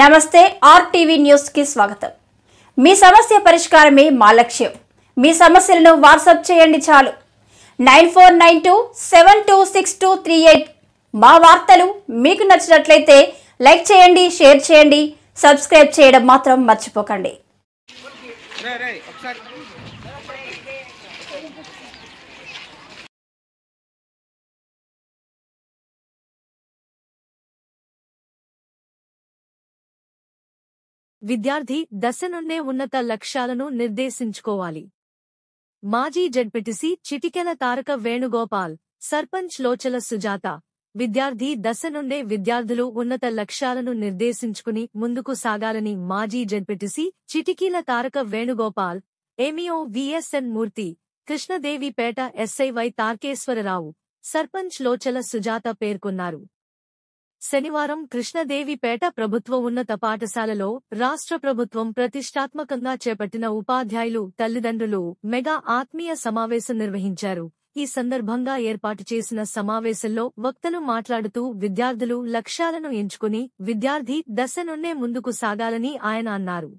నమస్తే RTV news కి స్వాగతం। మీ సమస్య పరిష్కారమే మా లక్ష్యం। మీ సమస్యలను వాట్సాప్ చేయండి చాలు 9492726238। మా వార్తలు మీకు నచ్చినట్లయితే లైక్ చేయండి, షేర్ చేయండి, సబ్స్క్రైబ్ చేయడం మాత్రం మర్చిపోకండి। విద్యార్థి దశ నుండే ఉన్నత లక్ష్యాలను నిర్దేశించుకోవాలి। మాజీ జడ్పీటీసీ చిటికెల తారక వేణుగోపాల్, సర్పంచ్ లోచల సుజాత। విద్యార్థి దశ నుండే విద్యార్థులు ఉన్నత లక్ష్యాలను నిర్దేశించుకుని ముందుకు సాగాలని మాజీ జడ్పీటీసీ చిటికీల తారక వేణుగోపాల్, ఎంఈఓ విఎస్ఎన్ మూర్తి, కృష్ణదేవిపేట ఎస్ఐ వై తార్కేశ్వరరావు, సర్పంచ్ లోచల సుజాత పేర్కొన్నారు। శనివారం కృష్ణదేవిపేట ప్రభుత్వ ఉన్నత పాఠశాలలో రాష్ట్ర ప్రభుత్వం ప్రతిష్టాత్మకంగా చేపట్టిన ఉపాధ్యాయులు తల్లిదండ్రులు మెగా ఆత్మీయ సమావేశం నిర్వహించారు। ఈ సందర్భంగా ఏర్పాటు చేసిన సమావేశంలో వక్తలు మాట్లాడుతూ విద్యార్థులు లక్ష్యాలను ఎంచుకుని విద్యార్థి దశ నుండే ముందుకు సాగాలని ఆయన అన్నారు।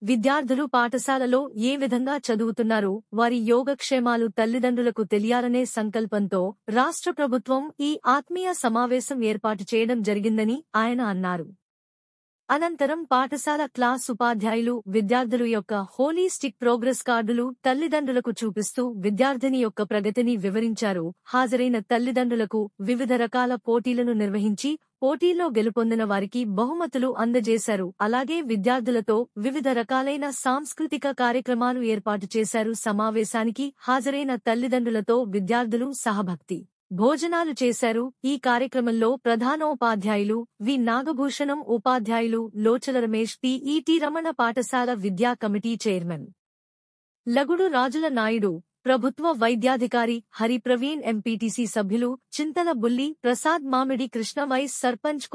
విద్యార్థులు పాఠశాలలో ఏ విధంగా చదువుతున్నారో వారి యోగక్షేమాలు తల్లిదండ్రులకు తెలియాలనే సంకల్పంతో రాష్ట్ర ప్రభుత్వం ఈ ఆత్మీయ సమావేశం ఏర్పాటు చేయడం జరిగిందని ఆయన అన్నారు। అనంతరం పాఠశాల క్లాస్ ఉపాధ్యాయులు విద్యార్థులు యొక్క హోలీస్టిక్ ప్రోగ్రెస్ కార్డులు తల్లిదండ్రులకు చూపిస్తూ విద్యార్థిని యొక్క ప్రగతిని వివరించారు। హాజరైన తల్లిదండ్రులకు వివిధ రకాల పోటీలను నిర్వహించి పోటీల్లో గెలుపొందిన వారికి బహుమతులు అందజేశారు। అలాగే విద్యార్థులతో వివిధ రకాలైన సాంస్కృతిక కార్యక్రమాలు ఏర్పాటు చేశారు। సమావేశానికి హాజరైన తల్లిదండ్రులతో విద్యార్థులు సహభక్తి భోజనాలు చేశారు। ఈ కార్యక్రమంలో ప్రధానోపాధ్యాయులు వి నాగభూషణం, ఉపాధ్యాయులు లోచల రమేష్, పిఈటి రమణ, పాఠశాల విద్యా కమిటీ చైర్మన్ లగుడు రాజుల నాయుడు, ప్రభుత్వ వైద్యాధికారి హరి ప్రవీణ్, ఎంపీటీసీ సభ్యులు చింతల బుల్లి ప్రసాద్, మామిడి కృష్ణ, వైస్ సర్పంచ్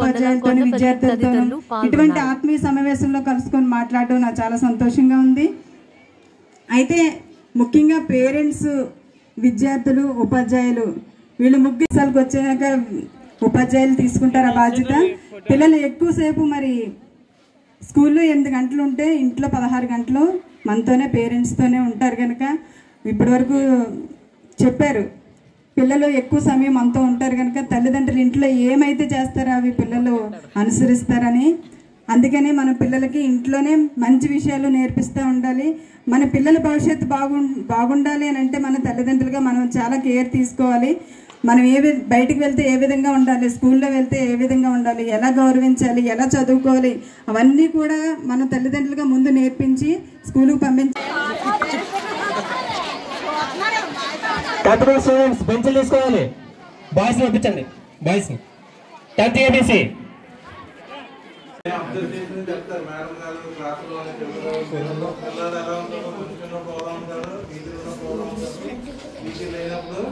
తదితరులు ఇటువంటి ఆత్మీయ సమావేశంలో కలుసుకొని మాట్లాడడం నాకు చాలా సంతోషంగా ఉంది। అయితే ముఖ్యంగా పేరెంట్స్, విద్యార్థులు, ఉపాధ్యాయులు వీళ్ళు ముగ్గురికి వచ్చాక ఉపాధ్యాయులు తీసుకుంటారు ఆ బాధ్యత। పిల్లలు ఎక్కువసేపు మరి స్కూల్లో 8 గంటలు ఉంటే ఇంట్లో 16 గంటలు మనతోనే పేరెంట్స్తోనే ఉంటారు కనుక ఇప్పటి వరకు చెప్పారు పిల్లలు ఎక్కువ సమయం మనతో ఉంటారు కనుక తల్లిదండ్రులు ఇంట్లో ఏమైతే చేస్తారో అవి పిల్లలు అనుసరిస్తారని, అందుకని మన పిల్లలకి ఇంట్లోనే మంచి విషయాలు నేర్పిస్తూ ఉండాలి। మన పిల్లల భవిష్యత్తు బాగుండాలి అని అంటే మన తల్లిదండ్రులుగా మనం చాలా కేర్ తీసుకోవాలి। మనం బయటికి వెళ్తే ఏ విధంగా ఉండాలి, స్కూల్లో వెళ్తే ఏ విధంగా ఉండాలి, ఎలా గౌరవించాలి, ఎలా చదువుకోవాలి, అవన్నీ కూడా మన తల్లిదండ్రులుగా ముందు నేర్పించి స్కూలుకు పంపించాలి। బెంచ్లు తీసుకోవాలి, బాయ్స్ పంపించండి, బాయ్స్ 10th ABC చెప్తారు మేడం గారు క్లాసులో పిల్లలు ఎలా ఉంటారో కొంచెం పోలా ఉంటారు, వీధిలో పోలా ఉంటారు, వీధి లేనప్పుడు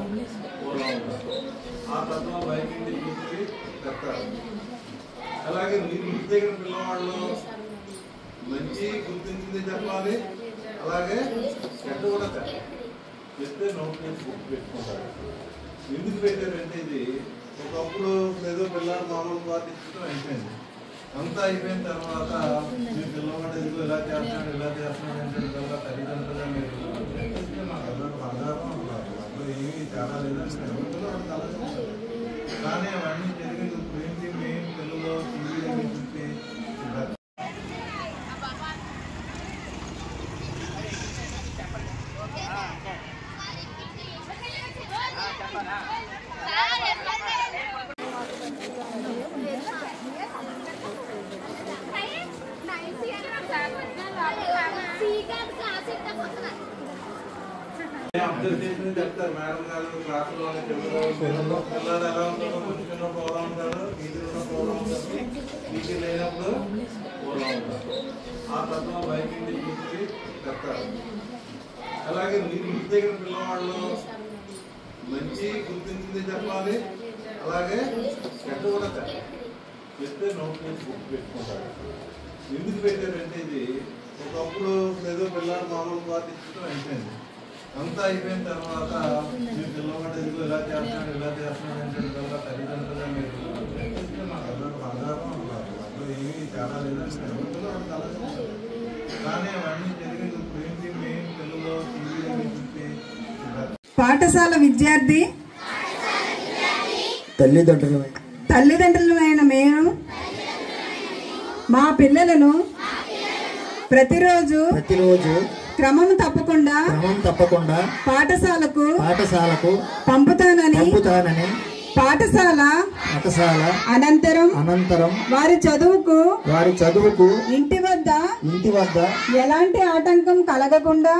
పోలా ఉంటారు, ఆ తత్వం బైకింగ్ తీసుకుని చెప్తారు। అలాగే మీరు ఇంటి దగ్గర పిల్లవాళ్ళు మంచి గుర్తించింది చెప్పాలి, అలాగే చెడ్డ కూడా చెప్తే నోట్ చేసి బుక్ పెట్టుకుంటారు। ఎందుకు పెట్టారంటే ఇది ఒకప్పుడు ఏదో పిల్లలు మామూలు పార్టీ ఇచ్చడం అయిపోయింది, అంతా అయిపోయిన తర్వాత మీ పిల్లవాడు ఎందుకు ఇలా చేస్తున్నాడు అంటే తల్లిదండ్రులుగా మీరు నాకు ఆధారం ఉన్నారు, అప్పుడు ఏమీ చాలా లేదని కానీ అవన్నీ జరిగింది ఏంటి మెయిన్ పిల్లలు టీవీ చూసి చెప్తారు మేడం గారు క్లాసులో పిల్లలు ఎలా ఉంటారో కొంచెం పోలా ఉంటారు, వీధిలో పోలా ఉంటారు, వీధి లేనప్పుడు పోలా ఉంటారు, ఆ తత్వం బైకింగ్ తీసుకుని చెప్తారు। అలాగే మీరు ఇంటి దగ్గర పిల్లవాళ్ళు మంచి గుర్తించింది చెప్పాలి, అలాగే చెడ్డ కూడా చెప్తే నోట్ చేసి బుక్ పెట్టుకుంటారు। ఎందుకు పెట్టారంటే ఇది ఒకప్పుడు ఏదో పిల్లలు మామూలు పార్టీ ఇచ్చడం అయిపోయింది, అంతా అయిపోయిన తర్వాత మీ పిల్లవాడు ఎందుకు ఇలా చేస్తున్నాడు అంటే తల్లిదండ్రులుగా మీరు నాకు ఆధారం ఉన్నారు, అప్పుడు ఏమి చాలా లేదంటే కానీ అవన్నీ జరిగి ఇప్పుడు ఏంటి మెయిన్ పిల్లలు టీవీ చూసి పాఠశాల విద్యార్థి తల్లిదండ్రులైన మేము మా పిల్లలను ప్రతిరోజు క్రమం తప్పకుండా పాఠశాలకు పంపుతానని పాఠశాల అనంతరం వారి చదువుకు ఇంటి వద్ద ఎలాంటి ఆటంకం కలగకుండా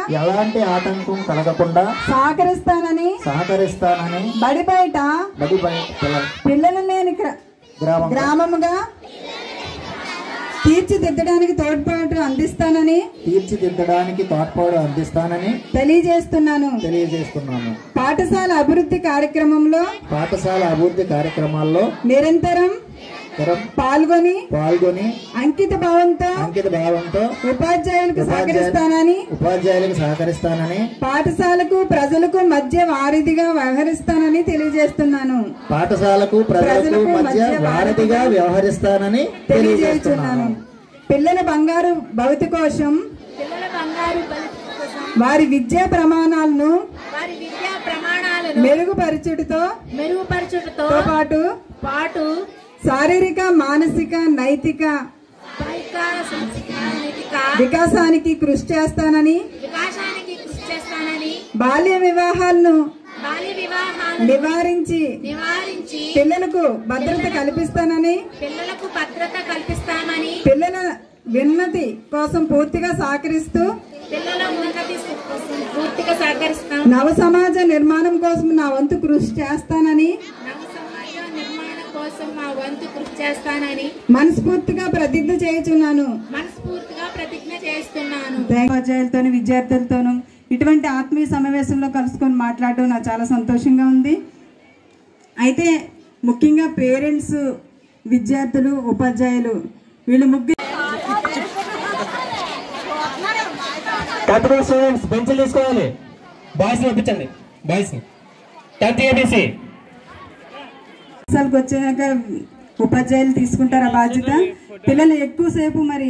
సహకరిస్తానని బడి బయట పిల్లలు లేని గ్రామముగా తీర్చిదిద్దడానికి తోడ్పాటు అందిస్తానని తెలియజేస్తున్నాను. పాఠశాల అభివృద్ధి కార్యక్రమాల్లో నిరంతరం పాల్గొని అంకిత భావంతో ఉపాధ్యాయులకు సహకరిస్తానని పాఠశాలకు ప్రజలకు మధ్య వారధిగా వ్యవహరిస్తానని తెలియజేస్తున్నాను. పిల్లల బంగారు భవిత కోసం వారి విద్యా ప్రమాణాలను మెరుగుపరచుటతో పాటు శారీరక మానసిక నైతిక వికాసానికి కృషి చేస్తానని బాల్య వివాహాలను నివారించి పిల్లలకు భద్రత కల్పిస్తానని పిల్లల ఉన్నతి కోసం పూర్తిగా సహకరిస్తూ నవ సమాజ నిర్మాణం కోసం నా వంతు కృషి చేస్తానని మనస్ఫూర్తిగా ప్రతిజ్ఞ చేస్తున్నాను. ఉపాధ్యాయులతోనూ విద్యార్థులతోనూ ఇటువంటి ఆత్మీయ సమావేశంలో కలుసుకొని మాట్లాడడం నాకు చాలా సంతోషంగా ఉంది. అయితే ముఖ్యంగా పేరెంట్స్, విద్యార్థులు, ఉపాధ్యాయులు వీళ్ళు ముగ్గురు బెంచ్లు తీసుకోవాలి. బాయ్స్ పంపించండి. బాయ్స్ వచ్చాక ఉపాధ్యాయులు తీసుకుంటారు ఆ బాధ్యత. పిల్లలు ఎక్కువసేపు మరి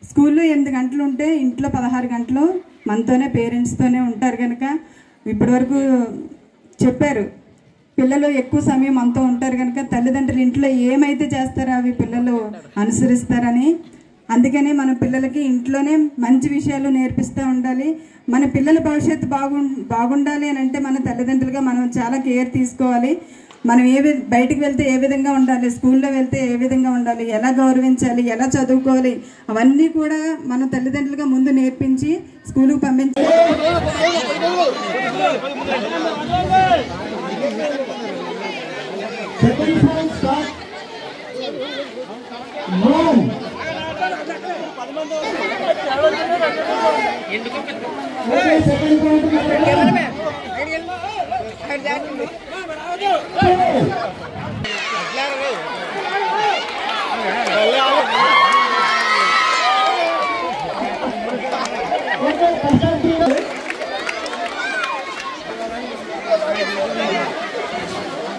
స్కూల్లో 8 గంటలు ఉంటే ఇంట్లో 16 గంటలు మనతోనే పేరెంట్స్తోనే ఉంటారు కనుక ఇప్పటి వరకు చెప్పారు పిల్లలు ఎక్కువ సమయం మనతో ఉంటారు కనుక తల్లిదండ్రులు ఇంట్లో ఏమైతే చేస్తారో అవి పిల్లలు అనుసరిస్తారని. అందుకని మన పిల్లలకి ఇంట్లోనే మంచి విషయాలు నేర్పిస్తూ ఉండాలి. మన పిల్లల భవిష్యత్తు బాగుండాలి అని అంటే మన తల్లిదండ్రులుగా మనం చాలా కేర్ తీసుకోవాలి. మనం బయటికి వెళ్తే ఏ విధంగా ఉండాలి, స్కూల్లో వెళ్తే ఏ విధంగా ఉండాలి, ఎలా గౌరవించాలి, ఎలా చదువుకోవాలి, అవన్నీ కూడా మన తల్లిదండ్రులుగా ముందు నేర్పించి స్కూలుకు పంపించాలి.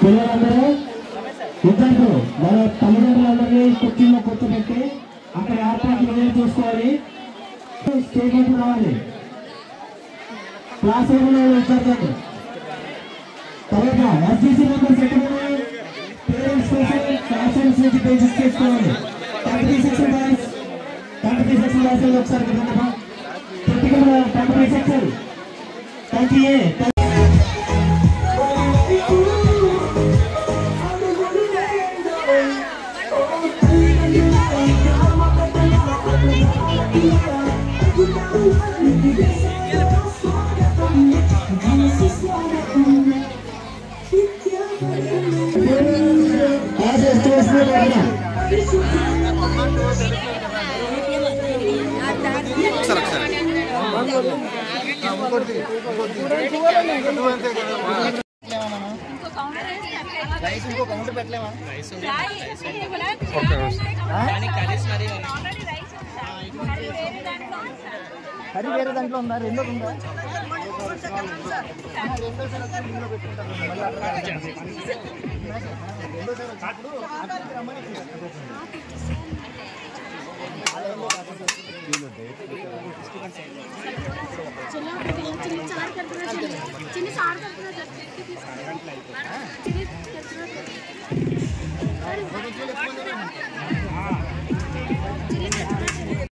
పిల్లలందరూ ఇద్దరు మన తల్లిదండ్రులందరినీ కుర్చీలో కూర్చోబెట్టి అక్కడ ఏర్పాట్లు చూసుకోవాలి. స్టేజ్ వైపు రావాలి. క్లాస్ రూమ్లో విద్యార్థులు తర్వాత ఎస్సీసీ మెంబర్స్ సెక్రటరీ పేరెంట్స్ కోసం క్లాస్ రూమ్స్ నుంచి బేసిస్ చేసుకోవాలి. 36 బాయ్స్ ఒకసారి 36 ఇంకో కౌంటర్ పెట్టలేమా? కర్రీ వేరే దాంట్లో ఉందా? రెండోది ఉందా? రెండో పెట్టుకుంటాను. చిన్న